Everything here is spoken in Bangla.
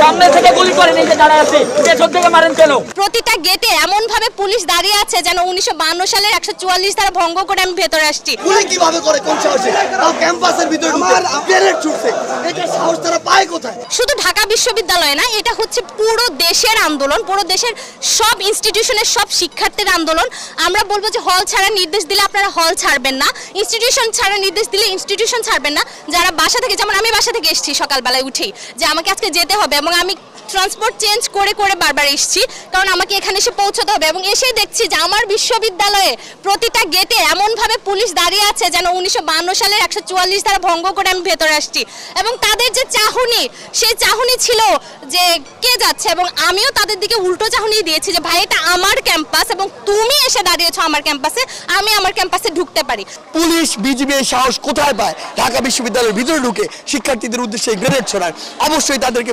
সামনে থেকে গুলি করে নিয়ে দাঁড়ায় আছে, পেছন থেকে মারেন কেন? প্রতিটা গেটে এমন ভাবে পুলিশ দাঁড়িয়ে আছে যেন 1952 সালের 144 ধারা ভঙ্গ করে আমি ভেতরে আসছি। গুলি কিভাবে করে, কোন সাহসে? তাও ক্যাম্পাসের ভিতরে গ্রেনেড ছুটছে, এটা সাহস তারা পায় কোথায়? শুধু ঢাকা বিশ্ববিদ্যালয়ে না, এটা হচ্ছে পুরো দেশের আন্দোলন, পুরো দেশের সব ইনস্টিটিউশনের সব শিক্ষার্থীর আন্দোলন। আমরা বলবো যে হল ছাড়ার নির্দেশ দিলে আপনারা হল ছাড়বেন না, ইনস্টিটিউশন ছাড়ার নির্দেশ দিলে ইনস্টিটিউশন ছাড়বেন না। যারা বাসা থেকে, যেমন আমি বাসা থেকে এসেছি সকালবেলায় উঠেই যে আমাকে আজকে যেতে হবে, এবং আমি ট্রান্সপোর্ট চেঞ্জ করে করে বারবার এসেছি, কারণ আমাকে এখানে এসে পৌঁছতে হবে। এবং এসেই দেখছি যে আমার বিশ্ববিদ্যালয়ে প্রতিটা গেটে এমনভাবে পুলিশ দাঁড়িয়ে আছে যেন 1952 সালের 144 ধারা ভঙ্গ করে আমি ভেতরে আসছি। এবং তাদের যে চাহনি, সেই চাহনি ছিল যে কে যাচ্ছে, এবং আমিও তাদের দিকে উল্টো চাহনি দিয়েছি যে ভাই এটা আমার ক্যাম্পাস এবং তুমি এসে দাঁড়িয়েছো আমার ক্যাম্পাসে, আমি আমার ক্যাম্পাসে ঢুকতে পারি। পুলিশ বিজিবি এর সাহস কোথায় পায় ঢাকা বিশ্ববিদ্যালয়ের ভিতরে ঢুকে শিক্ষার্থীদের উদ্দেশ্যে গ্রেনেড ছোড়ায়? অবশ্যই তাদেরকে